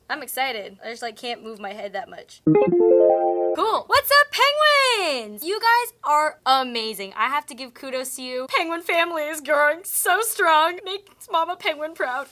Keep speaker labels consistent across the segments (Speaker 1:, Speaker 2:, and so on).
Speaker 1: I'm excited. I just like can't move my head that much. Cool. What's up, penguins? You guys are amazing. I have to give kudos to you. Penguin family is growing so strong. Makes Mama Penguin proud.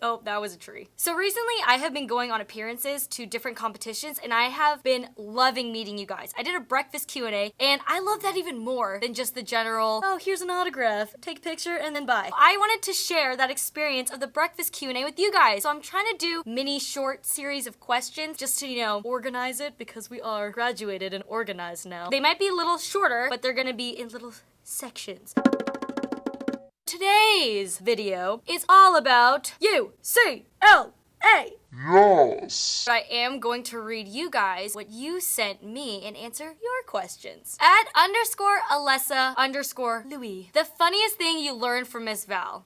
Speaker 1: Oh, that was a tree. So recently I have been going on appearances to different competitions and I have been loving meeting you guys. I did a breakfast Q&A and I love that even more than just the general, oh, here's an autograph, take a picture and then bye. I wanted to share that experience of the breakfast Q&A with you guys. So I'm trying to do mini short series of questions just to, organize it because we are graduated and organized now. They might be a little shorter, but they're gonna be in little sections. Today's video is all about UCLA.
Speaker 2: Yes.
Speaker 1: I am going to read you guys what you sent me and answer your questions. At _Alessa_Louis. The funniest thing you learned from Miss Val.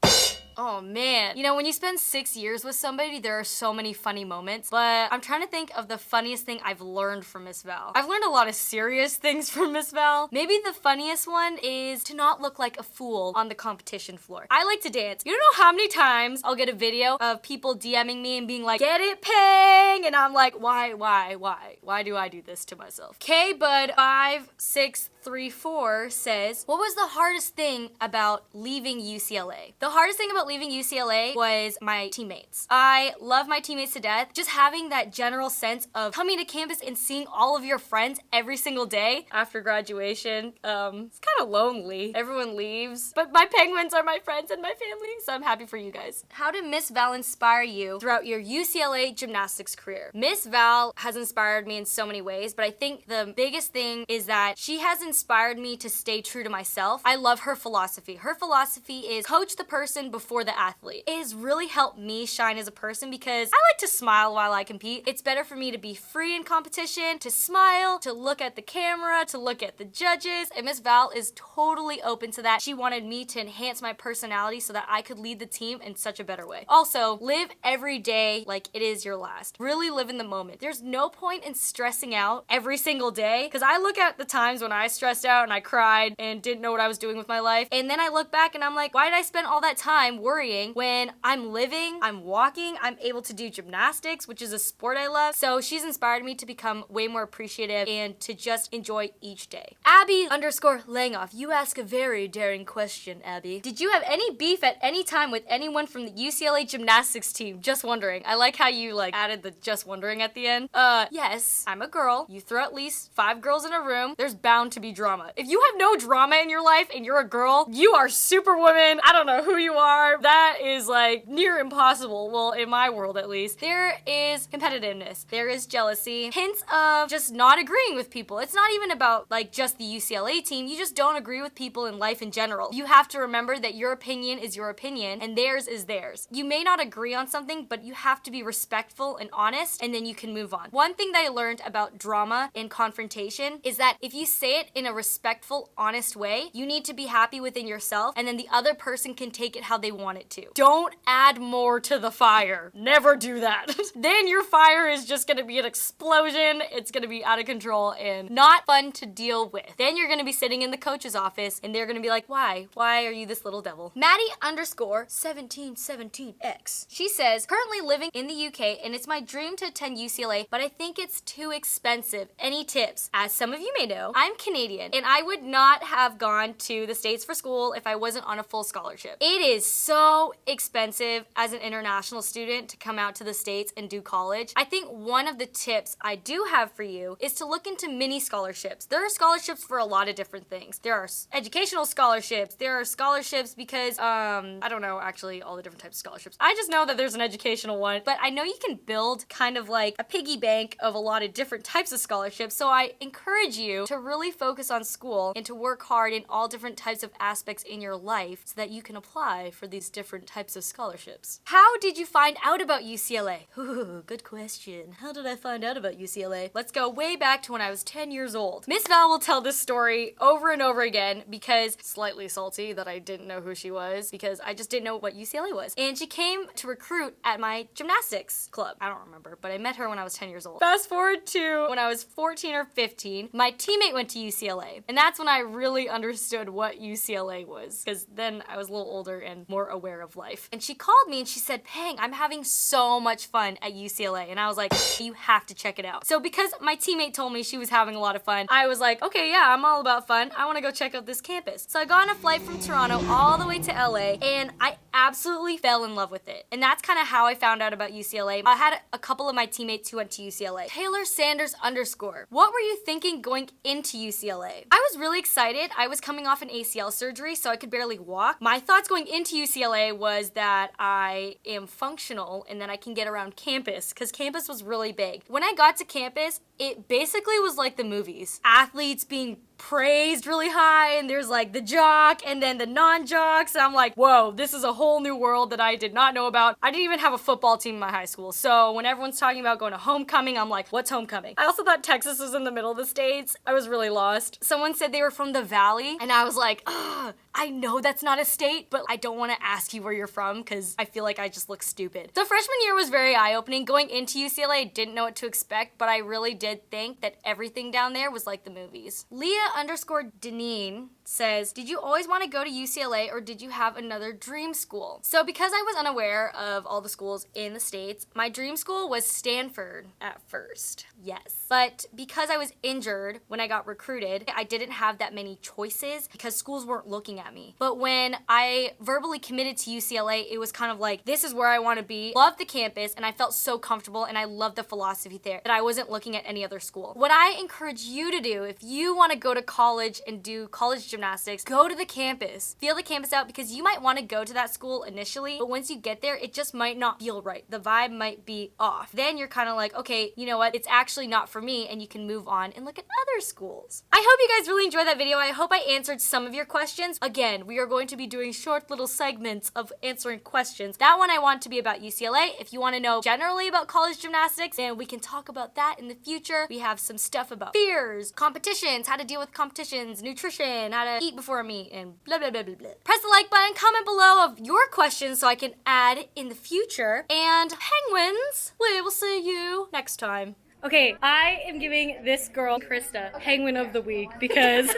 Speaker 1: Oh man. When you spend 6 years with somebody, there are so many funny moments, but I'm trying to think of the funniest thing I've learned from Miss Val. I've learned a lot of serious things from Miss Val. Maybe the funniest one is to not look like a fool on the competition floor. I like to dance. You don't know how many times I'll get a video of people DMing me and being like, get it, Peng? And I'm like, why? Why do I do this to myself? KBud5634 says, what was the hardest thing about leaving UCLA? The hardest thing about leaving UCLA was my teammates. I love my teammates to death. Just having that general sense of coming to campus and seeing all of your friends every single day after graduation, it's kind of lonely. Everyone leaves, but my penguins are my friends and my family, so I'm happy for you guys. How did Miss Val inspire you throughout your UCLA gymnastics career? Miss Val has inspired me in so many ways, but I think the biggest thing is that she has inspired me to stay true to myself. I love her philosophy. Her philosophy is coach the person before the athlete. It has really helped me shine as a person because I like to smile while I compete. It's better for me to be free in competition, to smile, to look at the camera, to look at the judges, and Miss Val is totally open to that. She wanted me to enhance my personality so that I could lead the team in such a better way. Also, live every day like it is your last. Really live in the moment. There's no point in stressing out every single day because I look at the times when I stressed out and I cried and didn't know what I was doing with my life, and then I look back and I'm like, why did I spend all that time worrying when I'm living, I'm walking, I'm able to do gymnastics, which is a sport I love. So she's inspired me to become way more appreciative and to just enjoy each day. Abby_Langoff, you ask a very daring question, Abby. Did you have any beef at any time with anyone from the UCLA gymnastics team? Just wondering. I like how you added the just wondering at the end. Yes, I'm a girl. You throw at least 5 girls in a room, there's bound to be drama. If you have no drama in your life and you're a girl, you are superwoman. I don't know who you are. That is near impossible. Well, in my world at least. There is competitiveness. There is jealousy. Hints of just not agreeing with people. It's not even about just the UCLA team. You just don't agree with people in life in general. You have to remember that your opinion is your opinion and theirs is theirs. You may not agree on something, but you have to be respectful and honest, and then you can move on. One thing that I learned about drama and confrontation is that if you say it in a respectful, honest way, you need to be happy within yourself, and then the other person can take it how they want it to. Don't add more to the fire. Never do that. Then your fire is just gonna be an explosion. It's gonna be out of control and not fun to deal with. Then you're gonna be sitting in the coach's office and they're gonna be like, why? Why are you this little devil? Maddie_1717X. She says, currently living in the UK and it's my dream to attend UCLA, but I think it's too expensive. Any tips? As some of you may know, I'm Canadian and I would not have gone to the States for school if I wasn't on a full scholarship. It is so expensive as an international student to come out to the States and do college. I think one of the tips I do have for you is to look into mini scholarships. There are scholarships for a lot of different things. There are educational scholarships. There are scholarships because, I don't know actually all the different types of scholarships. I just know that there's an educational one, but I know you can build kind of like a piggy bank of a lot of different types of scholarships. So I encourage you to really focus on school and to work hard in all different types of aspects in your life so that you can apply for these different types of scholarships. How did you find out about UCLA? Ooh, good question. How did I find out about UCLA? Let's go way back to when I was 10 years old. Miss Val will tell this story over and over again because slightly salty that I didn't know who she was because I just didn't know what UCLA was. And she came to recruit at my gymnastics club. I don't remember, but I met her when I was 10 years old. Fast forward to when I was 14 or 15, my teammate went to UCLA. And that's when I really understood what UCLA was because then I was a little older and more aware of life. And she called me and she said, Peng, I'm having so much fun at UCLA. And I was like, you have to check it out. So because my teammate told me she was having a lot of fun, I was like, okay, yeah, I'm all about fun. I want to go check out this campus. So I got on a flight from Toronto all the way to LA, and I absolutely fell in love with it. And that's kind of how I found out about UCLA. I had a couple of my teammates who went to UCLA. Taylor Sanders _ what were you thinking going into UCLA? I was really excited. I was coming off an ACL surgery, so I could barely walk. My thoughts going into UCLA was that I am functional and that I can get around campus, because campus was really big. When I got to campus, it basically was like the movies. Athletes being praised really high, and there's like the jock and then the non-jocks, and I'm like, whoa, this is a whole new world that I did not know about. I didn't even have a football team in my high school, so when everyone's talking about going to homecoming, I'm like, what's homecoming? I also thought Texas was in the middle of the states. I was really lost. Someone said they were from the Valley, and I was like, ugh, I know that's not a state, but I don't want to ask you where you're from because I feel like I just look stupid. So freshman year was very eye-opening. Going into UCLA, I didn't know what to expect, but I really did think that everything down there was like the movies. Leah _ Deneen says, did you always want to go to UCLA or did you have another dream school? So because I was unaware of all the schools in the States, my dream school was Stanford at first. Yes. But because I was injured when I got recruited, I didn't have that many choices because schools weren't looking at me. But when I verbally committed to UCLA, it was kind of like, this is where I want to be. Loved the campus, and I felt so comfortable, and I loved the philosophy there that I wasn't looking at any other school. What I encourage you to do, if you want to go to college and do college gymnastics, go to the campus. Feel the campus out, because you might want to go to that school initially, but once you get there, it just might not feel right. The vibe might be off. Then you're kind of like, okay, you know what? It's actually not for me, and you can move on and look at other schools. I hope you guys really enjoyed that video. I hope I answered some of your questions. Again, we are going to be doing short little segments of answering questions. That one I want to be about UCLA. If you want to know generally about college gymnastics, then we can talk about that in the future. We have some stuff about fears, competitions, how to deal with competitions, nutrition, how to eat before a meet, and blah, blah, blah, blah, blah. Press the like button, comment below of your questions so I can add in the future. And penguins, we will see you next time. Okay, I am giving this girl, Krista, Penguin of the Week because,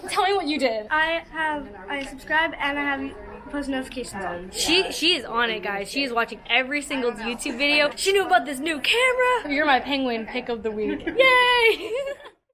Speaker 1: tell me what you did.
Speaker 3: I subscribe and I have post notifications on.
Speaker 1: She is on it, guys. She is watching every single YouTube video. She knew about this new camera. You're my penguin pick of the week. Yay!